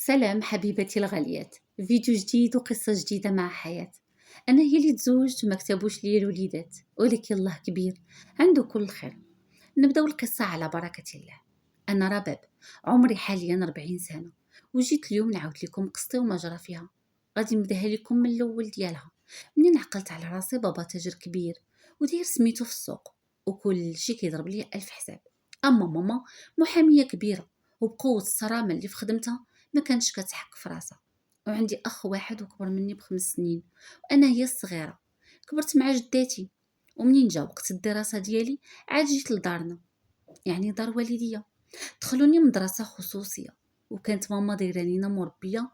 سلام حبيبتي الغاليات. فيديو جديد وقصة جديدة مع حياة. أنا هي اللي تزوجت وما كتبوش لي الوليدات، ولكن الله كبير عنده كل خير. نبداو القصة على بركة الله. أنا رباب، عمري حاليا 40 سنة، وجيت اليوم نعاود لكم قصتي وما جرى فيها. غادي نبداها لكم من الأول ديالها. منين عقلت على راسي بابا تاجر كبير وداير سميتو في السوق، وكل شي كيضرب لي ألف حساب. أما ماما محامية كبيرة، وبقوة الصرامة اللي في خدمتها ما كانش كتحك في راسها. وعندي أخ واحد وكبر مني ب5 سنين، وأنا هي الصغيرة. كبرت مع جداتي، ومنين جا وقت الدراسة ديالي عاد جيت لدارنا، يعني دار والديا. دخلوني مدرسة خصوصية، وكانت ماما دايره لينا مربيه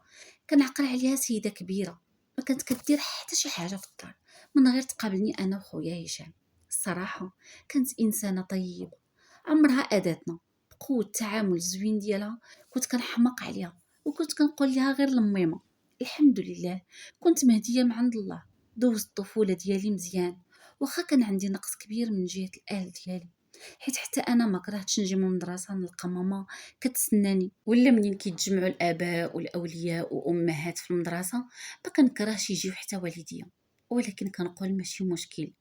كنعقل عليها سيده كبيره. ما كانت كدير حتى شي حاجه في الدار من غير تقابلني انا وخويا هشام. الصراحه كانت انسانه طيبه، عمرها اذتنا. بقوه التعامل الزوين ديالها كنت كنحماق عليها، وكنت كنقول لها غير الميمه. الحمد لله كنت مهديه من عند الله. دوزت الطفوله ديالي مزيان، واخا كان عندي نقص كبير من جهه الاهل ديالي، حيت حتى انا ما كرهتش نجي من المدرسه نلقى ماما كتسناني، ولا منين كيتجمعوا الاباء والاولياء وامهات في المدرسه ما كنكرهش يجيو حتى والديا. ولكن كنقول ماشي مشكل،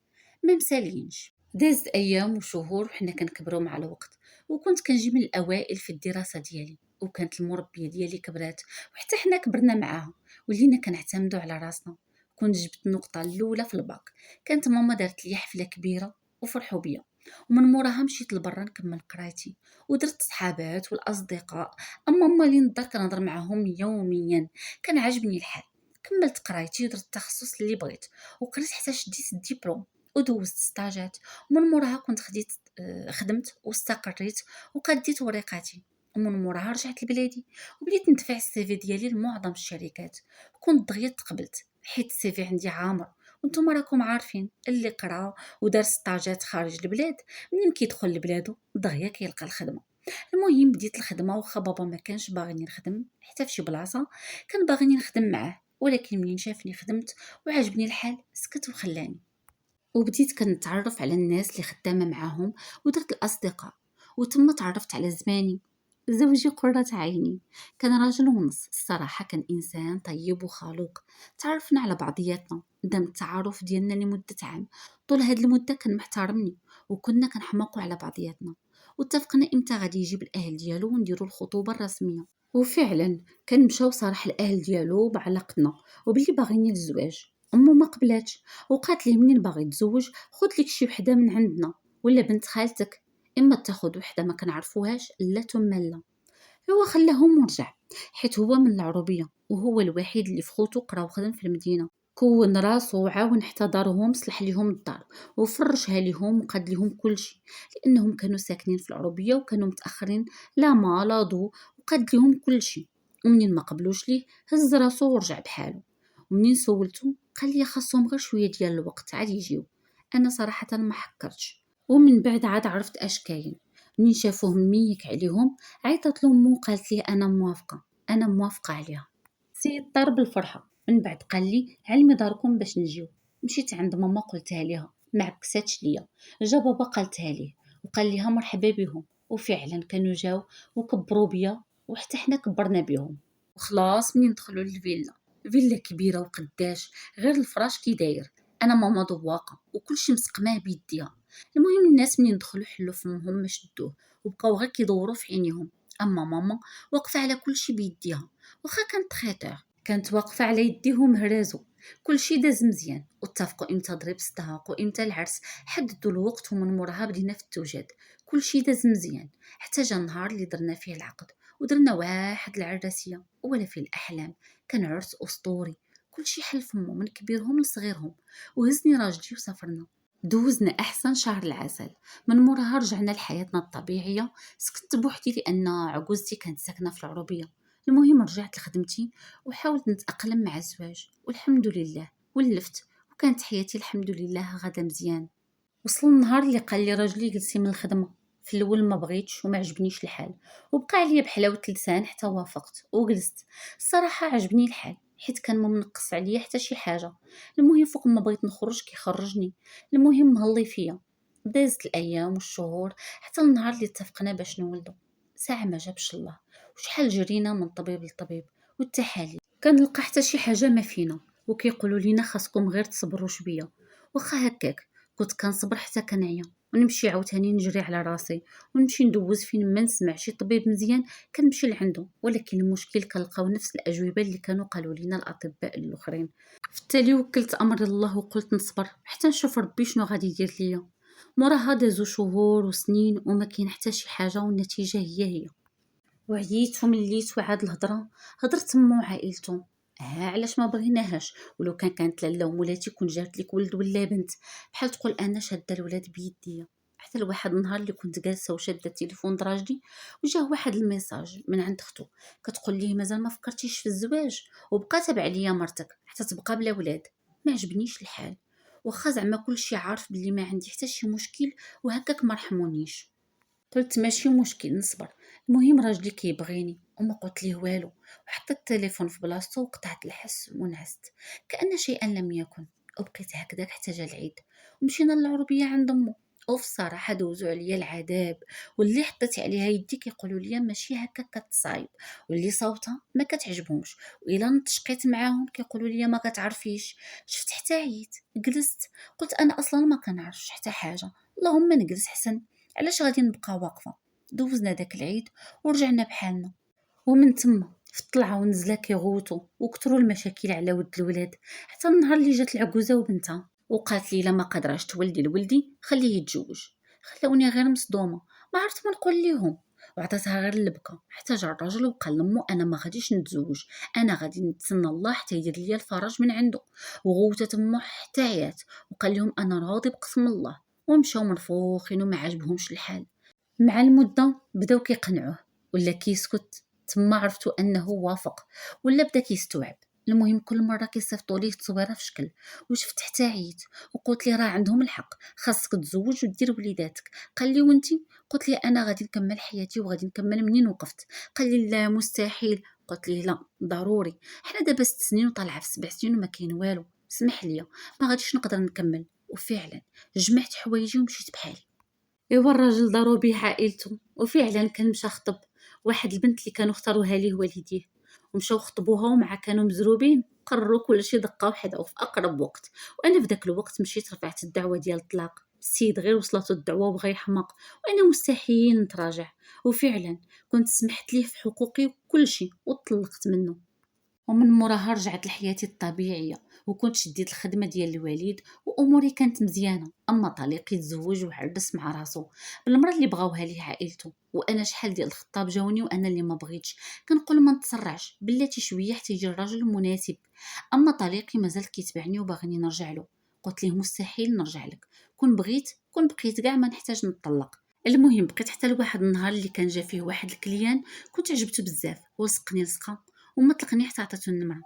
ما مسالينش. دازت ايام وشهور وحنا كنكبروا مع الوقت، وكنت كنجي من الاوائل في الدراسه ديالي، وكانت المربيه ديالي كبرات وحتى حنا كبرنا معاها، ولينا كنعتمدوا على راسنا. كنت جبت النقطه الاولى في الباك، كانت ماما دارت لي حفله كبيره وفرحوا بيا، ومن موراها مشيت لبرا نكمل قرايتي ودرت صحابات والاصدقاء. اما ماما اللي نقدر كنهضر معاهم يوميا، كان عاجبني الحال. كملت قرايتي ودرت التخصص اللي بغيت، وقريت حتى شديت الدبلوم ودوزت ستاجات. ومن موراها كنت خدمت واستقريت وقديت وريقاتي. ومن موراها رجعت لبلادي وبديت ندفع السيفي ديالي لمعظم الشركات، وكنت دغيا تقبلت حيت السيفي عندي عامر. وانتم راكم عارفين اللي قرا ودار ستاجات خارج البلاد منين كيدخل لبلادو دغيا كيلقى الخدمه. المهم بديت الخدمه، واخا بابا ما كانش باغيني نخدم حتى في شي بلاصه كان باغيني نخدم معاه، ولكن منين شافني خدمت وعجبني الحال سكت وخلاني. وبديت كنتعرف على الناس اللي خدامه معاهم ودرت الاصدقاء، وتم تعرفت على زماني زوجي قرة عيني. كان راجل ونص، الصراحة كان إنسان طيب وخلوق. تعرفنا على بعضياتنا، دام التعارف ديالنا لمدة عام. طول هاد المدة كان محترمني، وكنا كنحماقوا على بعضياتنا، واتفقنا امتى غادي يجيب الأهل ديالو ونديرو الخطوبة الرسمية. وفعلا كان مشاو صراح الأهل ديالو بعلاقتنا وباللي باغيني للزواج. أمو ما قبلاتش، وقالت لي منين باغي تزوج خذ لك شي وحده من عندنا ولا بنت خالتك، اما تاخذ وحده ما كنعرفوهاش لا ثم لا. هو خلاهم ورجع، حيت هو من العروبيه وهو الوحيد اللي في خوتو قرا وخدم في المدينه. كون راسو وعاون حتى دارهم، صلح ليهم الدار وفرشها ليهم وقاد ليهم كل شيء، لانهم كانوا ساكنين في العروبيه وكانوا متاخرين لا ما لا ضو، وقاد ليهم كل شيء. ومنين ما قبلوش ليه هز راسو ورجع بحاله. ومنين سولته قال لي خاصهم غير شويه ديال الوقت عاد يجيو. انا صراحه ما حكرتش، ومن بعد عاد عرفت اش كاين. منين شافوه ميك عليهم عيطت لامو وقالت لي انا موافقه عليها. سيد طار بالفرحه. من بعد قال لي علمي داركم باش نجيو. مشيت عند ماما قلتها ليها، ما عكساتش ليا. جا بابا قالتها ليه وقال ليها مرحبا بهم، وفعلا كانوا جاو وكبروا بيا وحتى حنا كبرنا بيهم. وخلاص منين دخلوا للفيلا، فيلا كبيره وقداش غير الفراش كي داير. انا ماما ذواقه وكلشي مسقماه بيديها. المهم الناس منين دخلوا حلوا فمهم ما شدوه وبقاو غير كيدوروا في عينيهم. اما ماما واقفه على كلشي بيديها، واخا كانت خيطير كانت واقفه على يديهم هرازو. كلشي داز مزيان، واتفقوا امتى ضرب الصداق وامتى العرس. حددوا الوقت ومن موراها بدينا في التوجد. كلشي داز مزيان حتى جا النهار اللي درنا فيه العقد، ودرنا واحد العراسيه ولا في الاحلام. كان عرس اسطوري، كلشي حل فمو من كبيرهم لصغيرهم. وهزني راجلي وسافرنا، دوزنا احسن شهر العسل. من موراها رجعنا لحياتنا الطبيعيه. سكنت بوحدي لان عجوزتي كانت ساكنه في العروبيه. المهم رجعت لخدمتي وحاولت نتاقلم مع الزواج، والحمد لله ولفت، وكانت حياتي الحمد لله غدا مزيان. وصل النهار اللي قال لي راجلي جلسي من الخدمه. في الاول ما بغيتش وما عجبنيش الحال، وبقى عليا بحلاوه لسان حتى وافقت وجلست. الصراحه عجبني الحال حيت كان ما منقص عليا حتى شي حاجه. المهم فوق ما بغيت نخرج كيخرجني. المهم مهلي فيا. دازت الايام والشهور حتى النهار اللي اتفقنا باش نولدو. ساعه ما جابش الله، وشحال جرينا من طبيب لطبيب والتحاليل. كنلقى حتى شي حاجه ما فينا، وكيقولوا لينا خاصكم غير تصبروا شويه. واخا هكاك كنت كنصبر حتى كنعيا، ونمشي عاوتاني نجري على راسي، ونمشي ندوز فين ما نسمع شي طبيب مزيان كنمشي لعندو. ولكن المشكل كنلقاو نفس الاجوبه اللي كانوا قالوا لنا الاطباء الاخرين. في التالي وكلت امر الله وقلت نصبر حتى نشوف ربي شنو غادي يدير ليا. موراها دازو شهور وسنين وما كاين حتى شي حاجه، والنتيجه هي. وعييت ومليت، وعاد الهضره هضرت مو عائلته. علاش ما بغيناهاش؟ ولو كانت لاله ومولاتي كون جات لك ولد ولا بنت، بحال تقول انا شاده الولاد بيديا. حتى لواحد النهار اللي كنت جالسه وشاده التليفون دراجلي، وجاه واحد الميساج من عند اختو كتقول ليه مازال ما فكرتيش في الزواج، وبقى تابع ليا مرتك حتى تبقى بلا ولاد. ما عجبنيش الحال، واخا زعما كلشي عارف بلي ما عندي حتى شي مشكل، وهكاك ما رحمونيش. قلت ماشي مشكل نصبر، المهم راجلي كيبغيني. وما قلت ليه والو، وحطيت التليفون في بلاصتو وقطعت الحس ونعست كأن شيئا لم يكن. وبقيت هكذاك حتى جا العيد، ومشينا للعربيه عند امو. وفي الصراحه دوزو عليا العذاب، واللي حطيت عليها يدي كيقولوا لي ماشي هكا كتصايب، واللي صوتها ما كتعجبهمش، والا نتشقيت معاهم كيقولوا لي ما كتعرفيش. شفت حتى عييت جلست، قلت انا اصلا ما كنعرفش حتى حاجه، اللهم نجلس حسن، علاش غادي نبقى واقفه. دوزنا داك العيد ورجعنا بحالنا. ومن تما في الطلعه ونزله كيغوتوا وكثروا المشاكل على ود الولاد، حتى النهار اللي جات العجوزه وبنتها وقالت لي لا ما قادراش تولدي لولدي خليه يتزوج. خلاوني غير مصدومه، ما عرفت ما نقول ليهم. وعطاتها غير البكا حتى جا الراجل وقال لمو انا ما غاديش نتزوج، انا غادي نتسنى الله حتى يدير لي الفرج من عنده. وغوتت امو حتى عيات، وقال لهم انا راضي بقسم الله. ومشاو منفوخين وما عجبهمش الحال. مع المده بداو كيقنعوه، ولا كيسكت. تما عرفتوا انه وافق، ولا بدا كيستوعب. المهم كل مره كيصيفطوا ليه تصويره في شكل. وشفت حتى عييت وقلت لي راه عندهم الحق، خاصك تزوج ودير وليداتك. قال لي وانتي؟ قلت لي انا غادي نكمل حياتي وغادي نكمل منين وقفت. قال لي لا مستحيل. قلت لي لا ضروري، حنا دابا 6 سنين وطالعه في 7 سنين وما كاين والو، سمح لي ما غاديش نقدر نكمل. وفعلا جمعت حوايجي ومشيت بحالي. ايوا الراجل دارو بيه عائلته، وفعلا كان مشى خطب واحد البنت اللي كانوا اختاروها ليه والديه. ومشاو خطبوها، ومع كانوا مزروبين قرروا كل شيء دقه واحده وفي اقرب وقت. وانا في ذاك الوقت مشيت رفعت الدعوه ديال الطلاق. السيد غير وصلته الدعوه وبغى يحماق، وانا مستحيل نتراجع. وفعلا كنت سمحت ليه في حقوقي وكل شيء وطلقت منه. ومن موراها رجعت لحياتي الطبيعيه، وكنت شديت الخدمه ديال الوالد، واموري كانت مزيانه. اما طليقي تزوج وعرس مع راسو بالمراه اللي بغاوها ليه عائلته. وانا شحال ديال الخطاب جاوني وانا اللي ما بغيتش. كنقول ما نتسرعش، بلاتي شويه حتى يجي الراجل المناسب. اما طليقي مازال كيتبعني وباغيني نرجع له. قلت ليه مستحيل نرجع لك، كون بغيت كون بقيت كاع ما نحتاج نطلق. المهم بقيت حتى لواحد النهار اللي كان جا فيه واحد الكليان كنت عجبته بزاف، ولصقني لصقه وما طلقني حتى عطاتو النمره.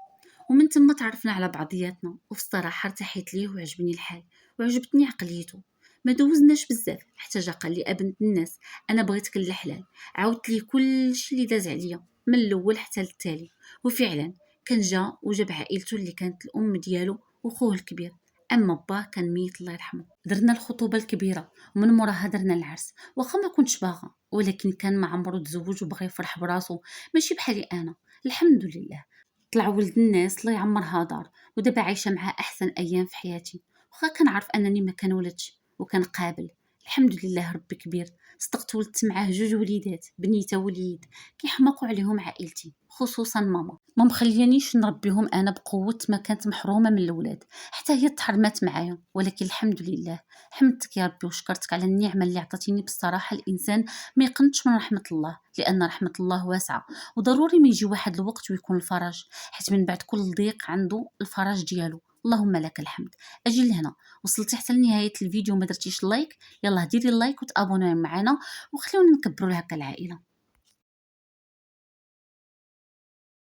ومن تما تعرفنا على بعضياتنا، وفي الصراحه ارتحيت ليه وعجبني الحال وعجبتني عقليته. ما دوزناش بزاف حتى جا قال لي ابنت الناس انا بغيتك الحلال. عاودت ليه كل شيء اللي داز عليا من الاول حتى للتالي. وفعلا كان جا وجاب عائلته اللي كانت الام ديالو وخوه الكبير. اما باه كان ميت الله يرحمه. درنا الخطوبه الكبيره، ومن موراها درنا العرس. واخا ما كنتش باغا، ولكن كان ما عمرو تزوج وبغى يفرح براسو، ماشي بحالي انا. الحمد لله طلع ولد الناس الله يعمرها دار، ودابا عايشه معاه احسن ايام في حياتي. واخا كنعرف انني ما كنولدش وكان قابل. الحمد لله ربي كبير. صدقت ولدت معاه 2 وليدات، بنيته وليد كيحماقوا عليهم عائلتي، خصوصا ماما ما مخليانيش نربيهم انا بقوه، ما كانت محرومه من الاولاد. حتى هي تحرمات معايا، ولكن الحمد لله. حمدتك يا ربي وشكرتك على النعمه اللي عطاتيني. بالصراحه الانسان ما يقنطش من رحمه الله، لان رحمه الله واسعه، وضروري ما يجي واحد الوقت ويكون الفرج، حيت من بعد كل ضيق عنده الفرج ديالو. اللهم لك الحمد. اجي لهنا وصلتي حتى لنهايه الفيديو ما درتيش لايك، يلا ديري اللايك وتابوناي معنا، وخليونا نكبروا لهكا العائله.